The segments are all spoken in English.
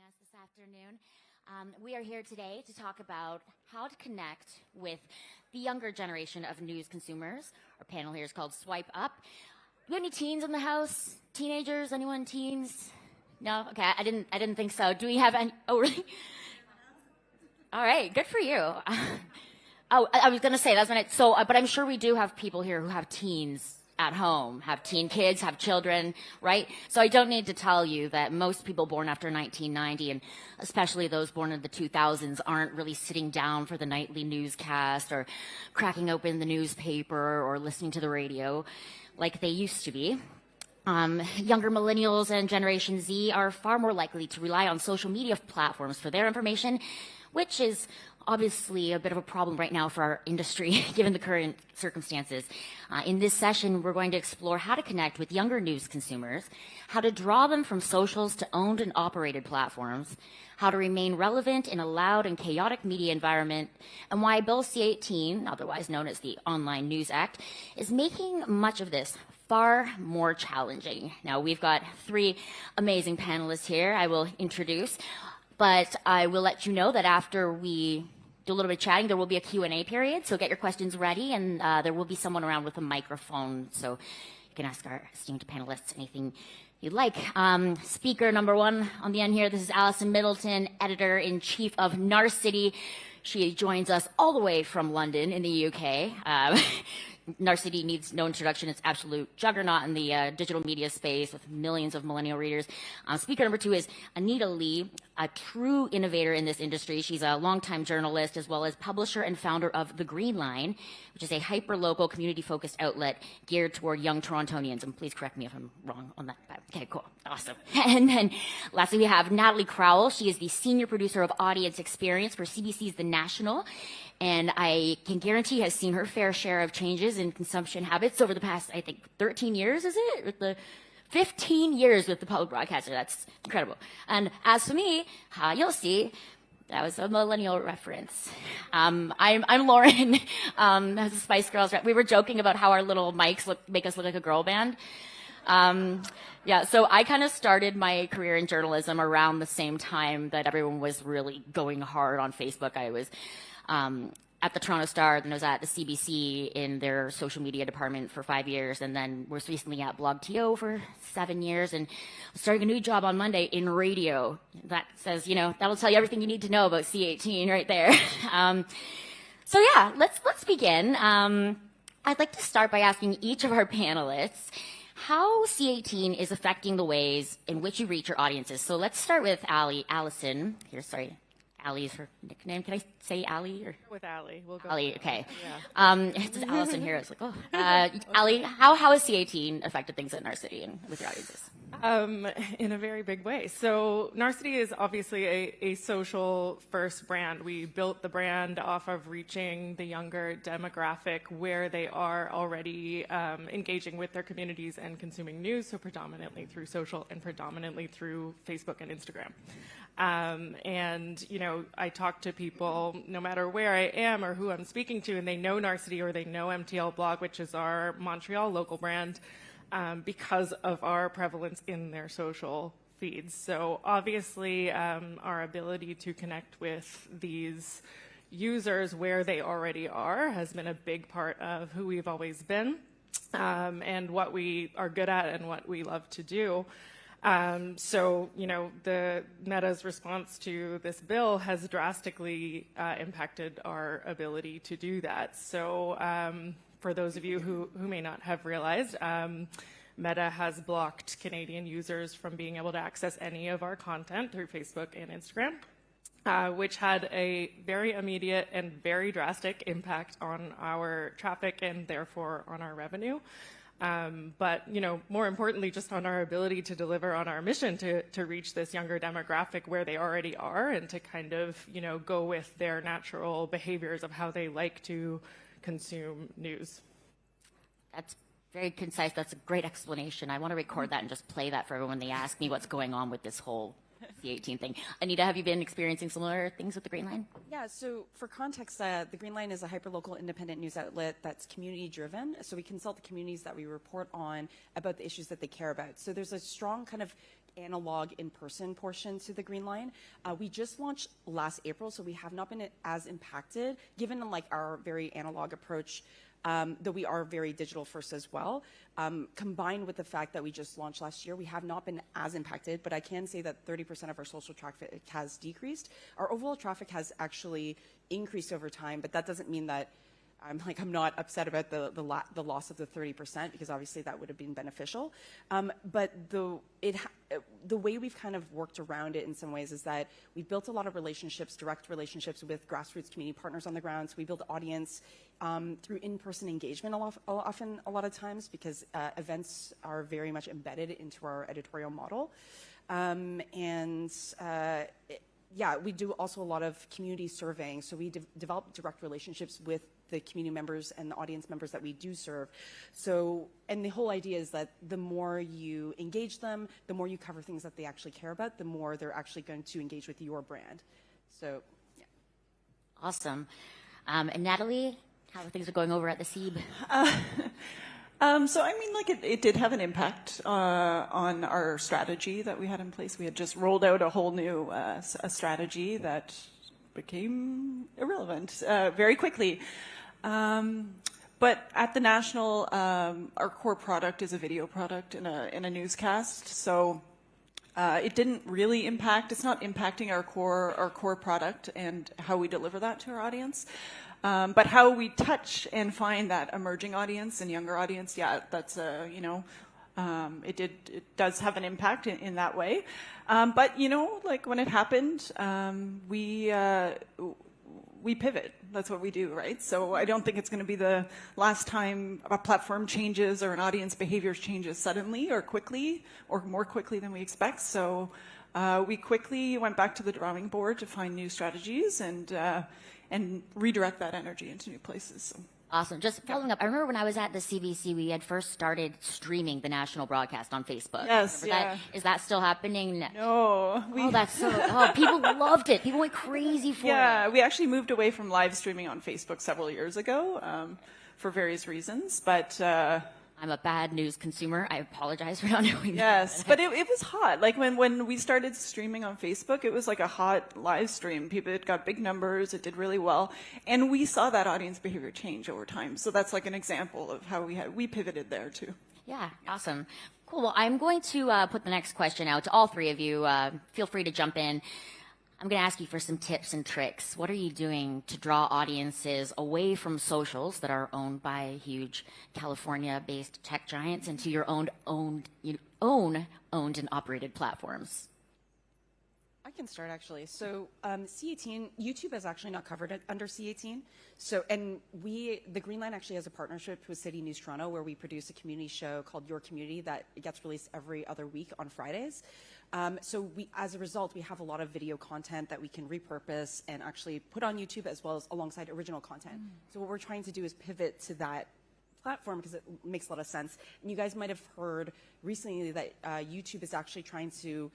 us this afternoon. We are here today to talk about how to connect with the younger generation of news consumers. Our panel here is called Swipe Up. Do we have any teens in the house? Teenagers? Anyone teens? No? Okay, I didn't think so. Do we have any? Oh, really? All right, good for you. I was going to say, that's when but I'm sure we do have people here who have teens at home, have teen kids, have children, right? So I don't need to tell you that most people born after 1990, and especially those born in the 2000s, aren't really sitting down for the nightly newscast or cracking open the newspaper or listening to the radio like they used to be. Younger millennials and Generation Z are far more likely to rely on social media platforms for their information, which is obviously a bit of a problem right now for our industry, given the current circumstances. In this session, we're going to explore how to connect with younger news consumers, how to draw them from socials to owned and operated platforms, how to remain relevant in a loud and chaotic media environment, and why Bill C-18, otherwise known as the Online News Act, is making much of this far more challenging. Now, we've got three amazing panelists here I will introduce, but I will let you know that after we do a little bit of chatting, there will be a Q&A period, so get your questions ready, and there will be someone around with a microphone, so you can ask our esteemed panelists anything you'd like. Speaker number one on the end here, this is Alison Middleton, Editor-in-Chief of Narcity. She joins us all the way from London in the UK. Narcity needs no introduction. It's absolute juggernaut in the digital media space with millions of millennial readers. Speaker number two is Anita Lee, a true innovator in this industry. She's a longtime journalist as well as publisher and founder of The Green Line, which is a hyper-local, community-focused outlet geared toward young Torontonians. And please correct me if I'm wrong on that. Okay, cool. Awesome. And then lastly, we have Natalie Crowell. She is the senior producer of audience experience for CBC's The National. And I can guarantee has seen her fair share of changes in consumption habits over the past, I think, 13 years, is it? With the 15 years with the public broadcaster. That's incredible. And as for me, you'll see, that was a millennial reference. I'm Lauren, as the Spice Girls. We were joking about how our little mics make us look like a girl band. Yeah, so I kind of started my career in journalism around the same time that everyone was really going hard on Facebook. I was at the Toronto Star, then I was at the CBC in their social media department for 5 years, and then was recently at BlogTO for 7 years, and starting a new job on Monday in radio. That says, that'll tell you everything you need to know about C-18 right there. So yeah, let's begin. I'd like to start by asking each of our panelists how C-18 is affecting the ways in which you reach your audiences. So let's start with Alison. Here, sorry. Allie is her nickname. Can I say Allie? Or? With Allie. We'll go Allie, okay. Yeah. It's Alison here. It's like, oh. Allie, how has C-18 affected things at Narcity and with your audiences? In a very big way. So Narcity is obviously a social first brand. We built the brand off of reaching the younger demographic where they are already engaging with their communities and consuming news, so predominantly through social and predominantly through Facebook and Instagram. I talk to people no matter where I am or who I'm speaking to, and they know Narcity or they know MTL Blog, which is our Montreal local brand, because of our prevalence in their social feeds. So obviously, our ability to connect with these users where they already are has been a big part of who we've always been, and what we are good at and what we love to do. The Meta's response to this bill has drastically impacted our ability to do that. So for those of you who may not have realized, Meta has blocked Canadian users from being able to access any of our content through Facebook and Instagram, which had a very immediate and very drastic impact on our traffic and therefore on our revenue. But more importantly, just on our ability to deliver on our mission to reach this younger demographic where they already are and to kind of, go with their natural behaviors of how they like to consume news. That's very concise. That's a great explanation. I want to record that and just play that for everyone when they ask me what's going on with this whole C-18 thing. Anita, have you been experiencing similar things with the Green Line? Yeah, so for context, the Green Line is a hyperlocal independent news outlet that's community-driven. So we consult the communities that we report on about the issues that they care about. So there's a strong kind of analog in-person portion to the Green Line. We just launched last April, so we have not been as impacted, given like our very analog approach, though we are very digital first as well. Combined with the fact that we just launched last year, we have not been as impacted, but I can say that 30% of our social traffic has decreased. Our overall traffic has actually increased over time, but that doesn't mean that I'm not upset about the loss of the 30%, because obviously that would have been beneficial. But the way we've kind of worked around it in some ways is that we've built a lot of relationships, direct relationships with grassroots community partners on the ground. So we build audience through in-person engagement often a lot of times, because events are very much embedded into our editorial model. Yeah, we do also a lot of community surveying. So we develop direct relationships with the community members and the audience members that we do serve. So, and the whole idea is that the more you engage them, the more you cover things that they actually care about, the more they're actually going to engage with your brand. So, yeah. Awesome. And Natalie, how are things going over at the SEAB? So, I mean, like it did have an impact on our strategy that we had in place. We had just rolled out a whole new a strategy that became irrelevant very quickly. But at the National, our core product is a video product in a newscast. So it didn't really impact. It's not impacting our core product and how we deliver that to our audience. But how we touch and find that emerging audience and younger audience, yeah, that's it does have an impact in that way. But you know, like when it happened, we pivot. That's what we do, right? So I don't think it's going to be the last time a platform changes or an audience behavior changes suddenly or quickly or more quickly than we expect. So we quickly went back to the drawing board to find new strategies and redirect that energy into new places. So. Awesome. Just following up, I remember when I was at the CBC, we had first started streaming the national broadcast on Facebook. Yes, yeah. Is that still happening? No. People loved it. People went crazy for it. Yeah, we actually moved away from live streaming on Facebook several years ago for various reasons, but... I'm a bad news consumer. I apologize for not knowing that. Yes, but it was hot. Like when we started streaming on Facebook, it was like a hot live stream. It got big numbers. It did really well. And we saw that audience behavior change over time. So that's like an example of how we pivoted there too. Yeah, awesome. Cool. Well, I'm going to put the next question out to all three of you. Feel free to jump in. I'm going to ask you for some tips and tricks. What are you doing to draw audiences away from socials that are owned by huge California-based tech giants into your owned and operated platforms? I can start actually. So C18, YouTube is actually not covered under C18. So, and the Green Line actually has a partnership with City News Toronto where we produce a community show called Your Community that gets released every other week on Fridays. So as a result, we have a lot of video content that we can repurpose and actually put on YouTube as well as alongside original content. So what we're trying to do is pivot to that platform because it makes a lot of sense. And you guys might have heard recently that YouTube is actually trying to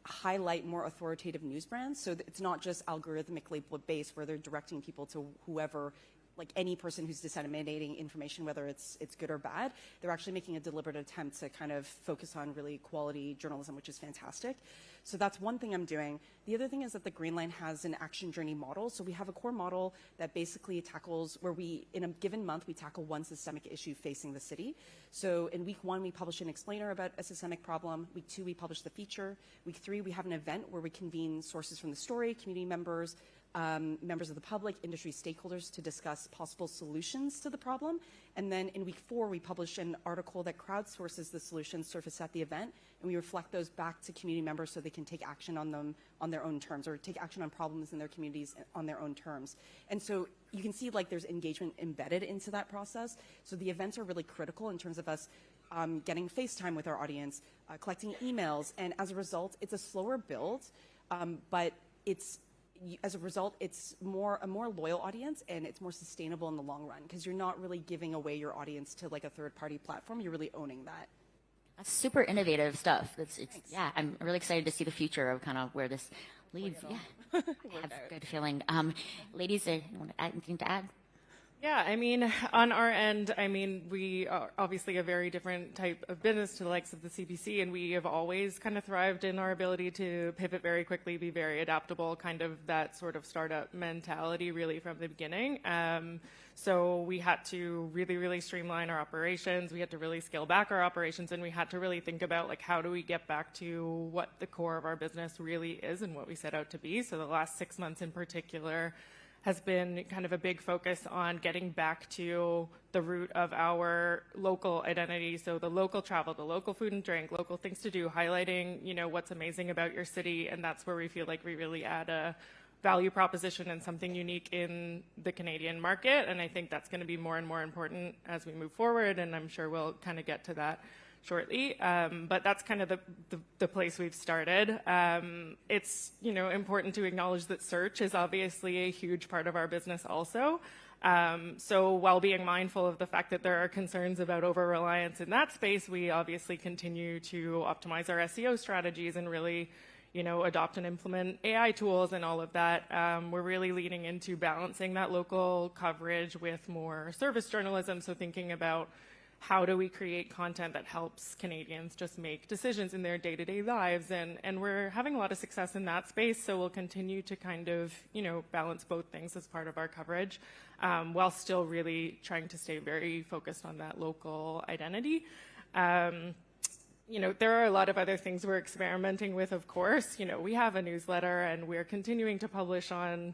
highlight more authoritative news brands. So it's not just algorithmically based where they're directing people to whoever, like any person who's disseminating information, whether it's good or bad. They're actually making a deliberate attempt to kind of focus on really quality journalism, which is fantastic. So that's one thing I'm doing. The other thing is that the Green Line has an action journey model. So we have a core model that basically tackles where in a given month, we tackle one systemic issue facing the city. So in week 1, we publish an explainer about a systemic problem. Week 2, we publish the feature. Week 3, we have an event where we convene sources from the story, community members, members of the public, industry stakeholders to discuss possible solutions to the problem. And then in week 4, we publish an article that crowdsources the solutions surfaced at the event, and we reflect those back to community members so they can take action on them on their own terms or take action on problems in their communities on their own terms. And so you can see like there's engagement embedded into that process. So the events are really critical in terms of us getting FaceTime with our audience, collecting emails, and as a result, it's a slower build, but as a result, it's a more loyal audience and it's more sustainable in the long run because you're not really giving away your audience to like a third-party platform. You're really owning that. That's super innovative stuff. Yeah, I'm really excited to see the future of kind of where this leads. Yeah, I have a good feeling. Ladies, you want to add anything to add? Yeah, I mean, on our end, I mean, we are obviously a very different type of business to the likes of the CBC, and we have always kind of thrived in our ability to pivot very quickly, be very adaptable, kind of that sort of startup mentality really from the beginning. So we had to really, really streamline our operations. We had to really scale back our operations, and we had to really think about, like, how do we get back to what the core of our business really is and what we set out to be. So the last 6 months in particular has been kind of a big focus on getting back to the root of our local identity. So the local travel, the local food and drink, local things to do, highlighting, you know, what's amazing about your city. And that's where we feel like we really add a value proposition and something unique in the Canadian market. And I think that's going to be more and more important as we move forward. And I'm sure we'll kind of get to that shortly, but that's kind of the place we've started. It's, you know, important to acknowledge that search is obviously a huge part of our business also. So while being mindful of the fact that there are concerns about over-reliance in that space, we obviously continue to optimize our SEO strategies and really, you know, adopt and implement AI tools and all of that. We're really leaning into balancing that local coverage with more service journalism, so thinking about how do we create content that helps Canadians just make decisions in their day-to-day lives? And we're having a lot of success in that space, so we'll continue to kind of, you know, balance both things as part of our coverage, while still really trying to stay very focused on that local identity. You know, there are a lot of other things we're experimenting with, of course. You know, we have a newsletter, and we're continuing to publish on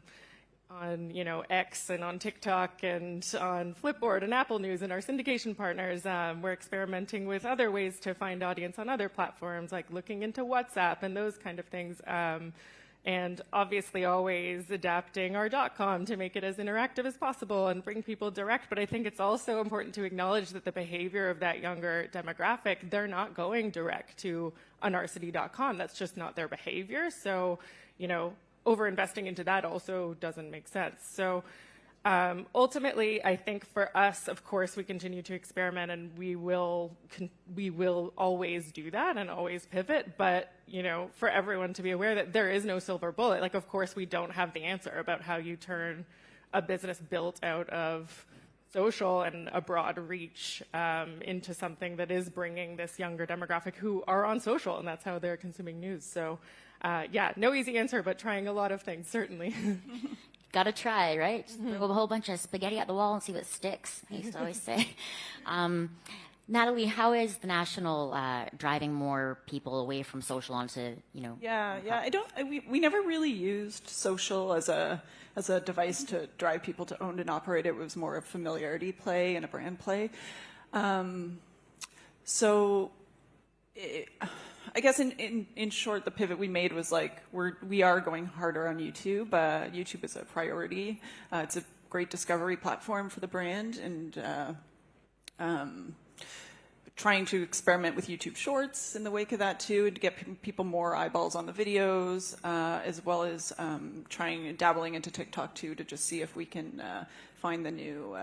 you know, X and on TikTok and on Flipboard and Apple News and our syndication partners. We're experimenting with other ways to find audience on other platforms, like looking into WhatsApp and those kind of things. And obviously always adapting our .com to make it as interactive as possible and bring people direct. But I think it's also important to acknowledge that the behavior of that younger demographic, they're not going direct to a Narcity.com. That's just not their behavior. So, you know, over-investing into that also doesn't make sense. So ultimately, I think for us, of course, we continue to experiment, and we will always do that and always pivot. But, you know, for everyone to be aware that there is no silver bullet. Like, of course, we don't have the answer about how you turn a business built out of social and a broad reach into something that is bringing this younger demographic who are on social, and that's how they're consuming news. So yeah, no easy answer, but trying a lot of things, certainly. Gotta try, right? Just throw a whole bunch of spaghetti at the wall and see what sticks, I used to always say. Natalie, how is the National driving more people away from social onto, you know? Yeah. We never really used social as a device to drive people to own and operate. It was more a familiarity play and a brand play. I guess in short, the pivot we made was like we are going harder on YouTube. YouTube is a priority. It's a great discovery platform for the brand, and trying to experiment with YouTube Shorts in the wake of that too, to get people more eyeballs on the videos, as well as dabbling into TikTok too, to just see if we can find the new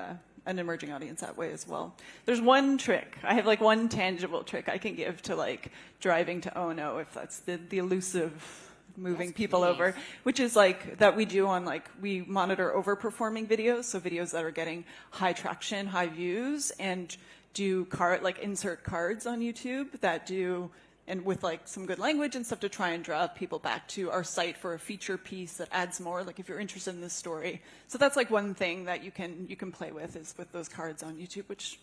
an emerging audience that way as well. There's one trick. I have like one tangible trick I can give to like driving to ONO, if that's the elusive moving people over, which is like that we do on like, we monitor overperforming videos, so videos that are getting high traction, high views, and do insert cards on YouTube that do, and with like some good language and stuff to try and draw people back to our site for a feature piece that adds more, like if you're interested in this story. So that's like one thing that you can play with, is with those cards on YouTube, which,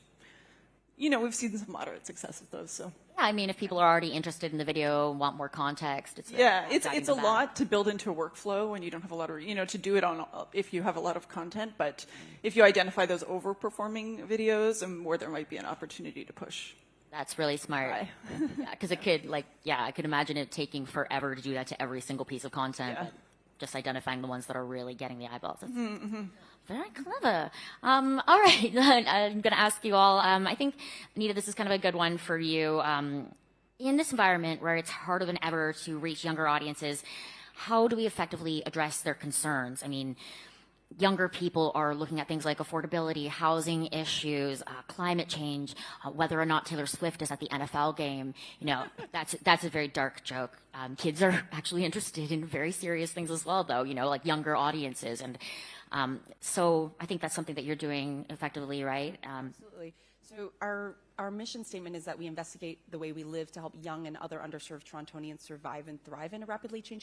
you know, we've seen some moderate success with those. So Yeah, I mean, if people are already interested in the video, want more context, it's it's a lot to build into a workflow when you don't have a lot of, you know, to do it on if you have a lot of content. But if you identify those overperforming videos and where there might be an opportunity to push. That's really smart. Yeah, because it could, I could imagine it taking forever to do that to every single piece of content. Yeah. But just identifying the ones that are really getting the eyeballs. That's very clever. All right, I'm going to ask you all. I think, Anita, this is kind of a good one for you. In this environment where it's harder than ever to reach younger audiences, how do we effectively address their concerns? I mean, younger people are looking at things like affordability, housing issues, climate change, whether or not Taylor Swift is at the NFL game. You know, that's a very dark joke. Kids are actually interested in very serious things as well, though. You know, like younger audiences, and so I think that's something that you're doing effectively, right? Absolutely. So our mission statement is that we investigate the way we live to help young and other underserved Torontonians survive and thrive in a rapidly changing